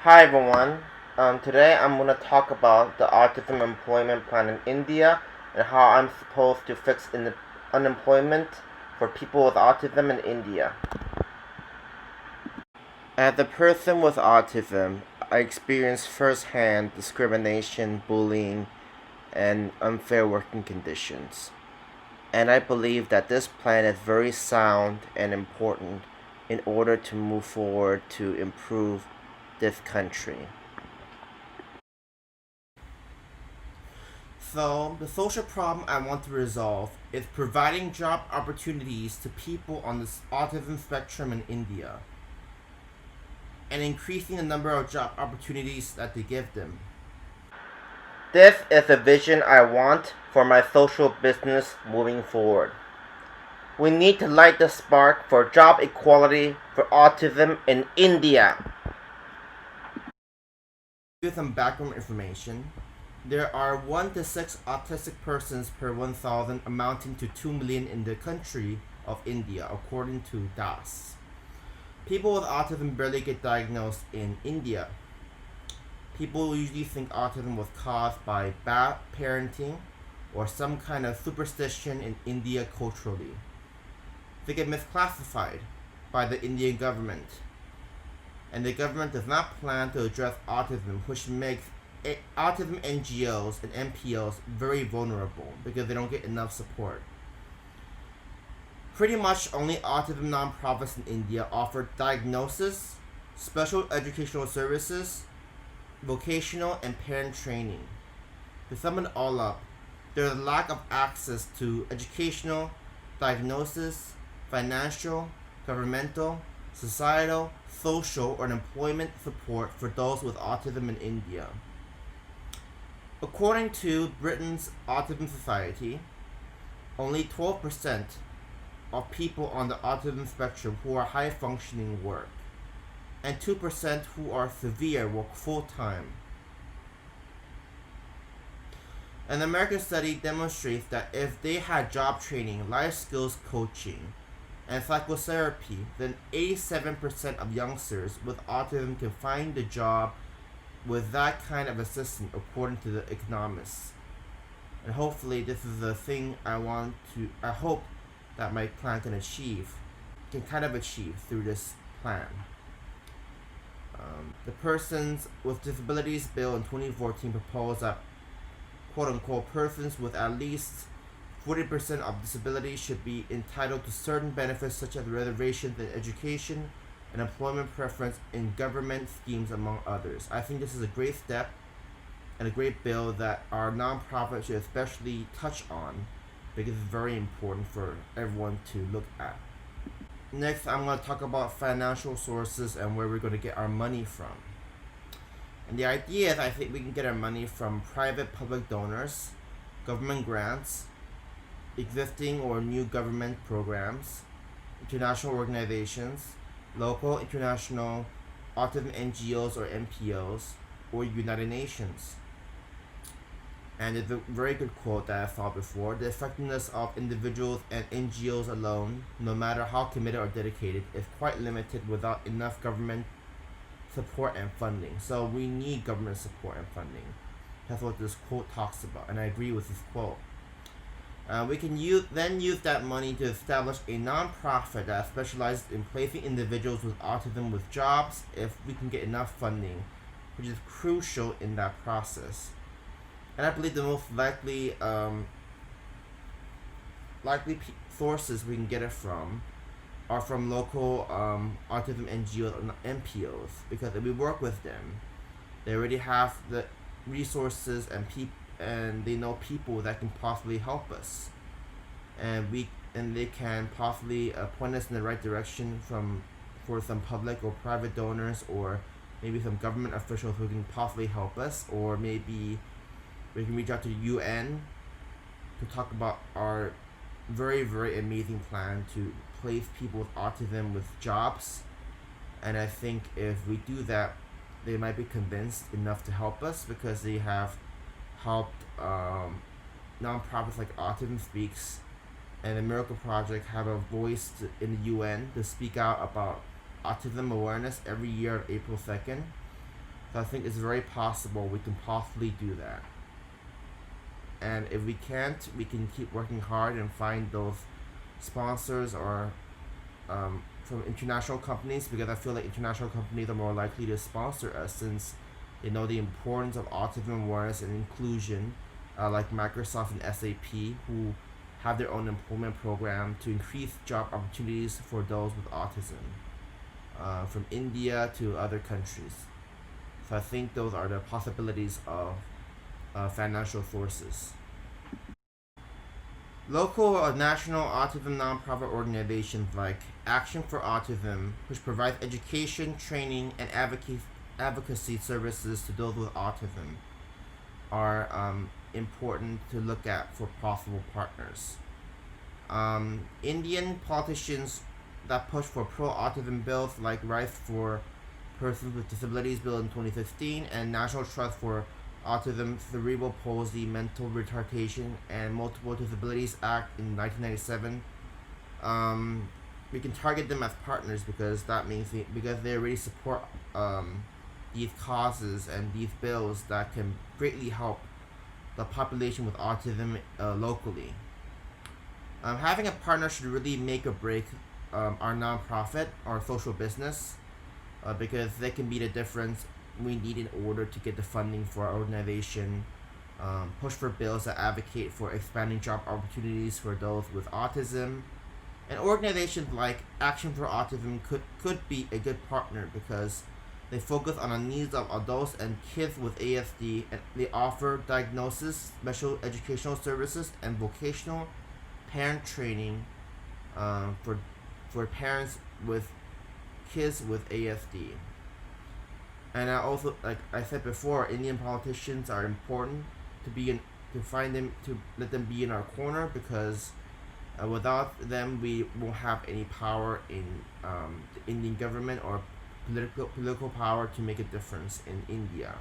Hi everyone. Today I'm going to talk about the autism employment plan in India and how I'm supposed to fix unemployment for people with autism in India. As a person with autism, I experienced firsthand discrimination, bullying, and unfair working conditions. And I believe that this plan is very sound and important in order to move forward to improve this country. So, the social problem I want to resolve is providing job opportunities to people on the autism spectrum in India and increasing the number of job opportunities that they give them. This is the vision I want for my social business moving forward. We need to light the spark for job equality for autism in India. Give some background information. There are 1 to 6 autistic persons per 1,000, amounting to 2 million in the country of India, according to DAS. People with autism barely get diagnosed in India. People usually think autism was caused by bad parenting or some kind of superstition in India culturally. They get misclassified by the Indian government, and the government does not plan to address autism, which makes autism NGOs and NPOs very vulnerable because they don't get enough support. Pretty much only autism nonprofits in India offer diagnosis, special educational services, vocational and parent training. To sum it all up, there is a lack of access to educational, diagnosis, financial, governmental, societal, social, or employment support for those with autism in India. According to Britain's Autism Society, only 12% of people on the autism spectrum who are high functioning work, and 2% who are severe work full time. An American study demonstrates that if they had job training, life skills coaching, and psychotherapy, then 87% of youngsters with autism can find a job with that kind of assistance, according to the economists. And hopefully, this is the thing I hope that my plan can kind of achieve through this plan. The Persons with Disabilities Bill in 2014 proposed that quote unquote persons with at least 40% of disability should be entitled to certain benefits such as reservations in education and employment preference in government schemes, among others. I think this is a great step and a great bill that our nonprofit should especially touch on because it's very important for everyone to look at. Next, I'm going to talk about financial sources and where we're going to get our money from. And the idea is I think we can get our money from private public donors, government grants, existing or new government programs, international organizations, local, international, autism NGOs or NPOs, or United Nations. And it's a very good quote that I saw before. The effectiveness of individuals and NGOs alone, no matter how committed or dedicated, is quite limited without enough government support and funding. So we need government support and funding. That's what this quote talks about, and I agree with this quote. We can use that money to establish a non-profit that specializes in placing individuals with autism with jobs if we can get enough funding, which is crucial in that process. And I believe the most likely sources we can get it from are from local autism NGOs and NPOs, because if we work with them, they already have the resources and they know people that can possibly help us, and they can possibly point us in the right direction for some public or private donors, or maybe some government officials who can possibly help us, or maybe we can reach out to the UN to talk about our very, very amazing plan to place people with autism with jobs. And I think if we do that, they might be convinced enough to help us, because they have helped nonprofits like Autism Speaks and the Miracle Project have a voice in the UN to speak out about autism awareness every year of April 2nd. So I think it's very possible we can possibly do that. And if we can't, we can keep working hard and find those sponsors or from international companies, because I feel like international companies are more likely to sponsor us since they know the importance of autism awareness and inclusion, like Microsoft and SAP, who have their own employment program to increase job opportunities for those with autism, from India to other countries. So I think those are the possibilities of financial sources. Local or national autism nonprofit organizations like Action for Autism, which provides education, training, and advocacy services to those with autism, are important to look at for possible partners. Indian politicians that push for pro-autism bills like Rights for Persons with Disabilities Bill in 2015 and National Trust for Autism, Cerebral Palsy, Mental Retardation, and Multiple Disabilities Act in 1997. We can target them as partners because because they already support these causes and these bills that can greatly help the population with autism locally. Having a partner should really make or break our nonprofit, our social business, because they can be the difference we need in order to get the funding for our organization, push for bills that advocate for expanding job opportunities for those with autism. And organizations like Action for Autism could be a good partner because they focus on the needs of adults and kids with ASD, and they offer diagnosis, special educational services, and vocational parent training for parents with kids with ASD. And I also, like I said before, Indian politicians are important to let them be in our corner, because without them we won't have any power in the Indian government or political power to make a difference in India.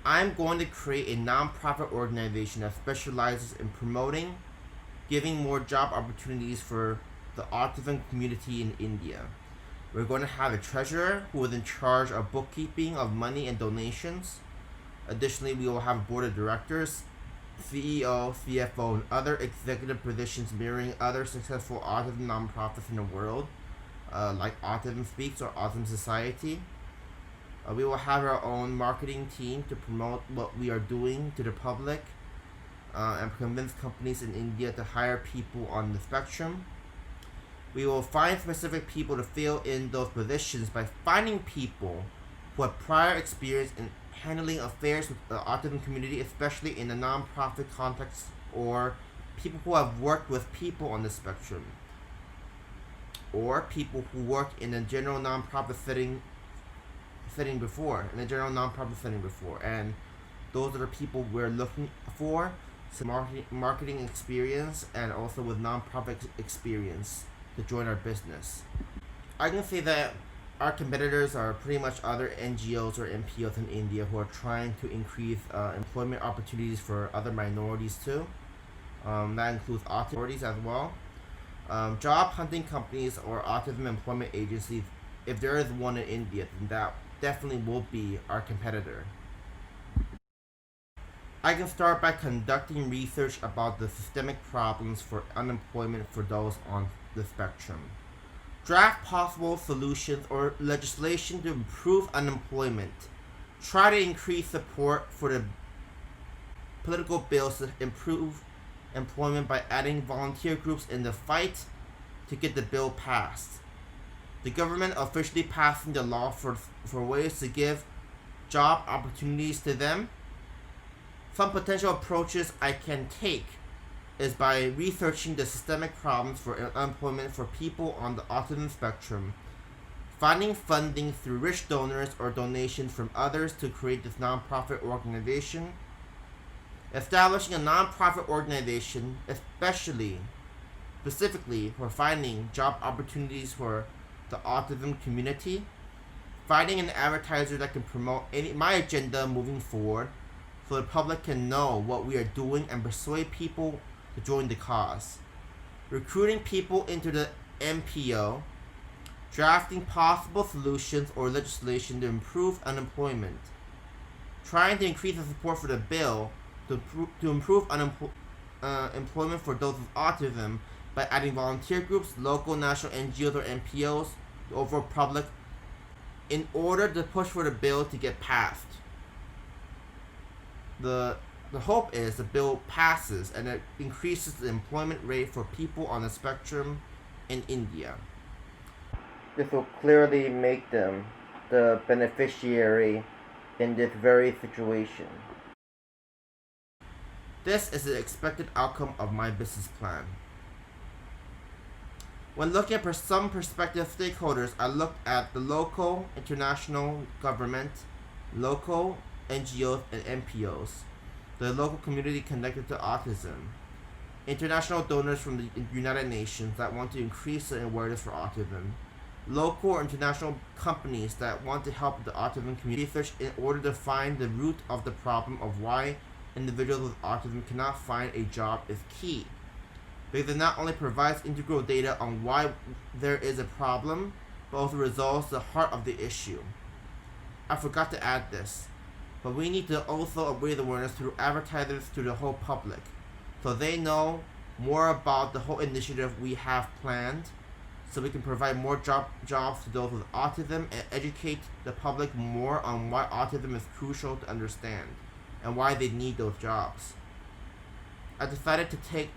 I'm going to create a non-profit organization that specializes in promoting, giving more job opportunities for the autism community in India. We're going to have a treasurer who is in charge of bookkeeping of money and donations. Additionally, we will have a board of directors, CEO, CFO, and other executive positions mirroring other successful autism nonprofits in the world, like Autism Speaks or Autism Society. We will have our own marketing team to promote what we are doing to the public, and convince companies in India to hire people on the spectrum. We will find specific people to fill in those positions by finding people who have prior experience in handling affairs with the autism community, especially in a non-profit context, or people who have worked with people on the spectrum, or people who work in a general non-profit setting before, and those are the people we're looking for. Some marketing experience and also with non-profit experience to join our business. I can say that our competitors are pretty much other NGOs or NPOs in India who are trying to increase employment opportunities for other minorities too. That includes authorities as well. Job hunting companies or autism employment agencies, if there is one in India, then that definitely will be our competitor. I can start by conducting research about the systemic problems for unemployment for those on the spectrum. Draft possible solutions or legislation to improve unemployment. Try to increase support for the political bills to improve employment by adding volunteer groups in the fight to get the bill passed. The government officially passing the law for ways to give job opportunities to them. Some potential approaches I can take is by researching the systemic problems for unemployment for people on the autism spectrum, finding funding through rich donors or donations from others to create this nonprofit organization, establishing a nonprofit organization specifically for finding job opportunities for the autism community, finding an advertiser that can promote my agenda moving forward so the public can know what we are doing and persuade people to join the cause, recruiting people into the NPO, drafting possible solutions or legislation to improve unemployment, trying to increase the support for the bill to improve employment for those with autism by adding volunteer groups, local national NGOs or NPOs, the overall public, in order to push for the bill to get passed. The hope is the bill passes and it increases the employment rate for people on the spectrum in India. This will clearly make them the beneficiary in this very situation. This is the expected outcome of my business plan. When looking at some prospective stakeholders, I looked at the local, international government, local NGOs and NPOs, the local community connected to autism, international donors from the United Nations that want to increase the awareness for autism, local or international companies that want to help the autism community research in order to find the root of the problem of why individuals with autism cannot find a job is key. Because it not only provides integral data on why there is a problem, but also resolves the heart of the issue. I forgot to add this, but we need to also raise awareness through advertisers to the whole public, so they know more about the whole initiative we have planned, so we can provide more jobs to those with autism and educate the public more on why autism is crucial to understand and why they need those jobs. I decided to take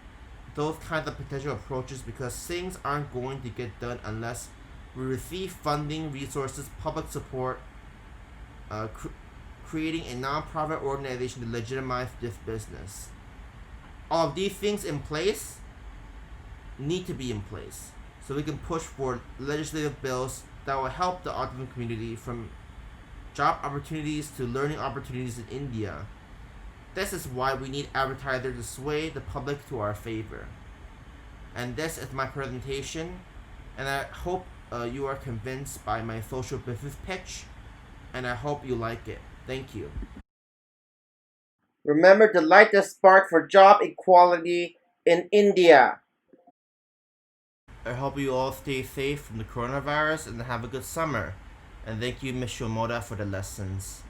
those kinds of potential approaches because things aren't going to get done unless we receive funding, resources, public support, creating a non-profit organization to legitimize this business. All of these things in place need to be in place so we can push for legislative bills that will help the autism community from job opportunities to learning opportunities in India. This is why we need advertisers to sway the public to our favor. And this is my presentation, and I hope you are convinced by my social business pitch, and I hope you like it. Thank you. Remember to light the spark for job equality in India. I hope you all stay safe from the coronavirus and have a good summer. And thank you, Ms. Shomoda, for the lessons.